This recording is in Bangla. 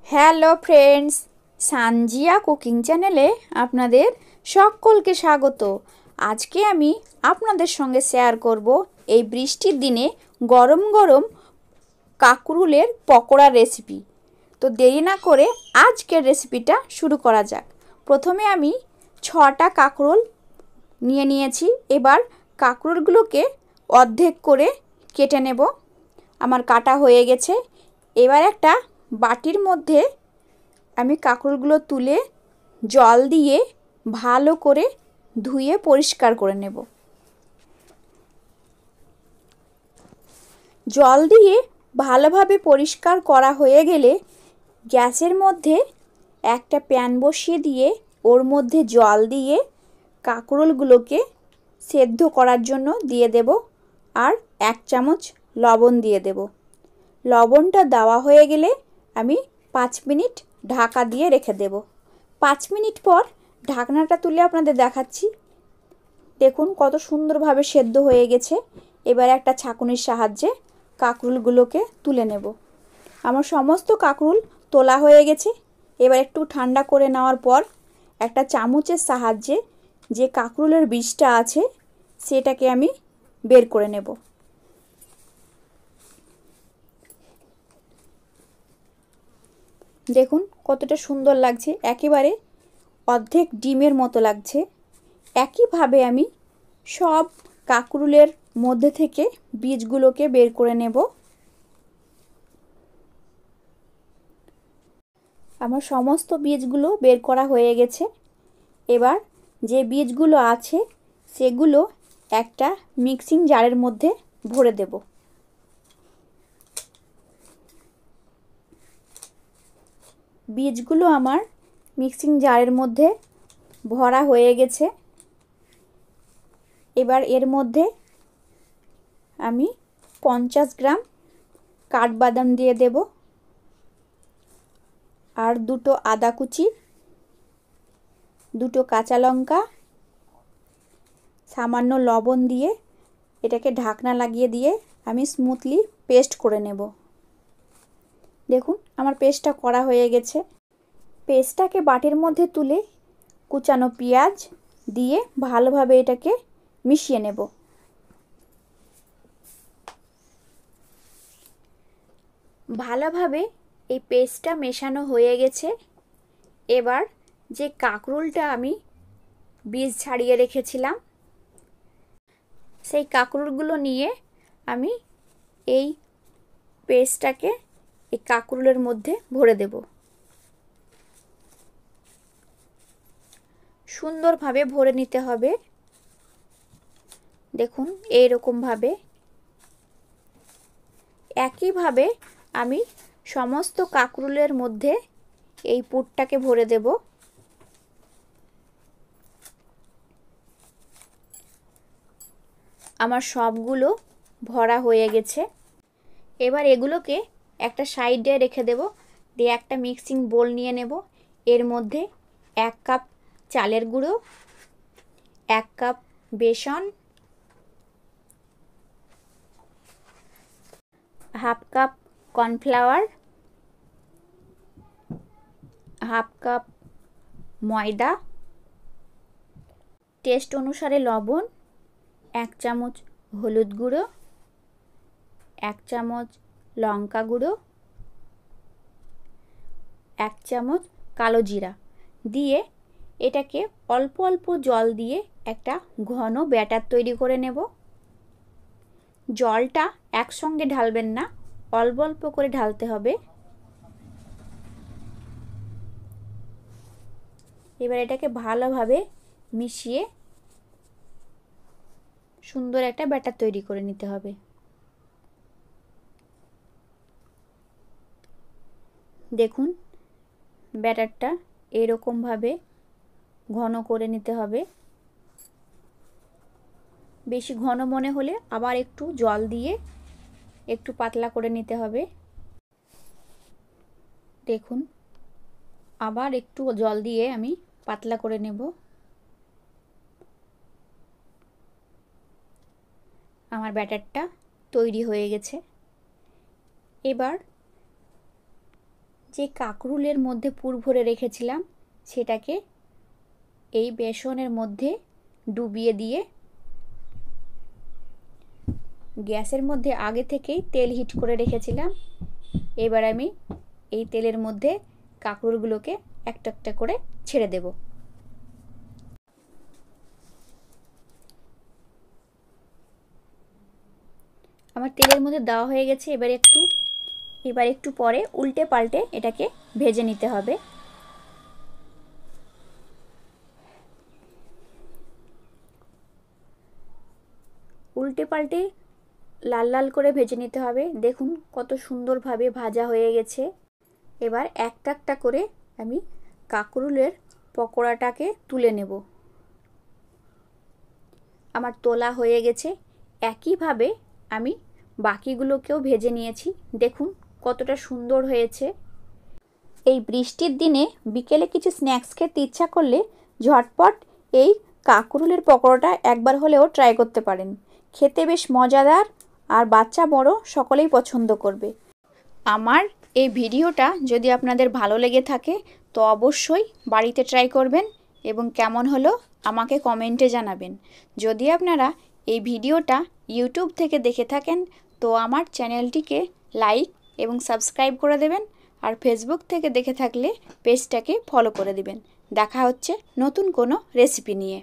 হ্যালো ফ্রেন্ডস, সানজিয়া কুকিং চ্যানেলে আপনাদের সকলকে স্বাগত। আজকে আমি আপনাদের সঙ্গে শেয়ার করব এই বৃষ্টির দিনে গরম গরম কাঁকরোলের পকোড়া রেসিপি। তো দেরি না করে আজকের রেসিপিটা শুরু করা যাক। প্রথমে আমি 6টা কাঁকরোল নিয়ে নিয়েছি। এবার কাঁকরোলগুলোকে অর্ধেক করে কেটে নেব। আমার কাটা হয়ে গেছে। এবার একটা বাটির মধ্যে আমি কাঁকরোলগুলো তুলে জল দিয়ে ভালো করে ধুয়ে পরিষ্কার করে নেব। জল দিয়ে ভালোভাবে পরিষ্কার করা হয়ে গেলে গ্যাসের মধ্যে একটা প্যান বসিয়ে দিয়ে ওর মধ্যে জল দিয়ে কাঁকরোলগুলোকে সেদ্ধ করার জন্য দিয়ে দেব। আর 1 চামচ লবণ দিয়ে দেব। লবণটা দেওয়া হয়ে গেলে আমি 5 মিনিট ঢাকা দিয়ে রেখে দেব। 5 মিনিট পর ঢাকনাটা তুলে আপনাদের দেখাচ্ছি। দেখুন কত সুন্দরভাবে সেদ্ধ হয়ে গেছে। এবার একটা ছাঁকুনির সাহায্যে কাঁকরোলগুলোকে তুলে নেব। আমার সমস্ত কাঁকরোল তোলা হয়ে গেছে। এবার একটু ঠান্ডা করে নেওয়ার পর একটা চামচের সাহায্যে যে কাঁকরোলের বীজটা আছে সেটাকে আমি বের করে নেব। দেখুন কতটা সুন্দর লাগছে, একেবারে অর্ধেক ডিমের মতো লাগছে। একইভাবে আমি সব কাঁকরোলের মধ্যে থেকে বীজগুলোকে বের করে নেব। আমার সমস্ত বীজগুলো বের করা হয়ে গেছে। এবার যে বীজগুলো আছে সেগুলো একটা মিক্সিং জারের মধ্যে ভরে দেব। বীজগুলো আমার মিক্সিং জারের মধ্যে ভরা হয়ে গেছে। এবার এর মধ্যে আমি 50 গ্রাম কাঠবাদাম দিয়ে দেব, আর 2টো আদা কুচি, 2টো কাঁচা লঙ্কা, সামান্য লবণ দিয়ে এটাকে ঢাকনা লাগিয়ে দিয়ে আমি স্মুথলি পেস্ট করে নেব। দেখুন আমার পেস্টটা করা হয়ে গেছে। পেস্টটাকে বাটির মধ্যে তুলে কুচানো পেঁয়াজ দিয়ে ভালোভাবে এটাকে মিশিয়ে নেব। ভালোভাবে এই পেস্টটা মেশানো হয়ে গেছে। এবার যে কাঁকরোলটা আমি বীজ ছাড়িয়ে রেখেছিলাম সেই কাঁকরোলগুলো নিয়ে আমি এই পেস্টটাকে এই কাঁকরোলের মধ্যে ভরে দেব। সুন্দরভাবে ভরে নিতে হবে। দেখুন এইরকমভাবে। একইভাবে আমি সমস্ত কাঁকরোলের মধ্যে এই পুরটাকে ভরে দেব। আমার সবগুলো ভরা হয়ে গেছে। এবার এগুলোকে একটা সাইডে রেখে দেব। দিয়ে একটা মিক্সিং বোল নিয়ে নেব। এর মধ্যে 1 কাপ চালের গুঁড়ো, 1 কাপ বেসন, 1/2 কাপ কর্নফ্লাওয়ার, 1/2 কাপ ময়দা, টেস্ট অনুসারে লবণ, 1 চামচ হলুদ গুঁড়ো, 1 চামচ লঙ্কা গুঁড়ো, 1 চামচ কালো জিরা দিয়ে এটাকে অল্প অল্প জল দিয়ে একটা ঘন ব্যাটার তৈরি করে নেব। জলটা একসঙ্গে ঢালবেন না, অল্প অল্প করে ঢালতে হবে। এবার এটাকে ভালোভাবে মিশিয়ে সুন্দর একটা ব্যাটার তৈরি করে নিতে হবে। দেখুন ব্যাটারটা এরকমভাবে ঘন করে নিতে হবে। বেশি ঘন মনে হলে আবার একটু জল দিয়ে একটু পাতলা করে নিতে হবে। দেখুন আবার একটু জল দিয়ে আমি পাতলা করে নেব। আমার ব্যাটারটা তৈরি হয়ে গেছে। এবার যে কাঁকরুলের মধ্যে পুর ভরে রেখেছিলাম সেটাকে এই বেসনের মধ্যে ডুবিয়ে দিয়ে গ্যাসের মধ্যে আগে থেকেই তেল হিট করে রেখেছিলাম। এবার আমি এই তেলের মধ্যে কাঁকরুলগুলোকে একটা একটা করে ছেড়ে দেব। আমার তেলের মধ্যে দেওয়া হয়ে গেছে। এবার একটু পরে উল্টে পাল্টে এটাকে ভেজে নিতে হবে। উল্টে পাল্টে লাল লাল করে ভেজে নিতে হবে। দেখুন কত সুন্দরভাবে ভাজা হয়ে গেছে। এবার একটা একটা করে আমি কাঁকরুলের পকোড়াটাকে তুলে নেব। আমার তোলা হয়ে গেছে। একইভাবে আমি বাকিগুলোকেও ভেজে নিয়েছি। দেখুন কতটা সুন্দর হয়েছে। এই বৃষ্টির দিনে বিকেলে কিছু স্ন্যাক্স খেতে ইচ্ছা করলে ঝটপট এই কাঁকরুলের পকোড়াটা একবার হলেও ট্রাই করতে পারেন। খেতে বেশ মজাদার আর বাচ্চা বড় সকলেই পছন্দ করবে। আমার এই ভিডিওটা যদি আপনাদের ভালো লেগে থাকে তো অবশ্যই বাড়িতে ট্রাই করবেন এবং কেমন হলো আমাকে কমেন্টে জানাবেন। যদি আপনারা এই ভিডিওটা ইউটিউব থেকে দেখে থাকেন তো আমার চ্যানেলটিকে লাইক এবং সাবস্ক্রাইব করে দেবেন, আর ফেসবুক থেকে দেখে থাকলে পেজটাকে ফলো করে দেবেন। দেখা হচ্ছে নতুন কোনো রেসিপি নিয়ে।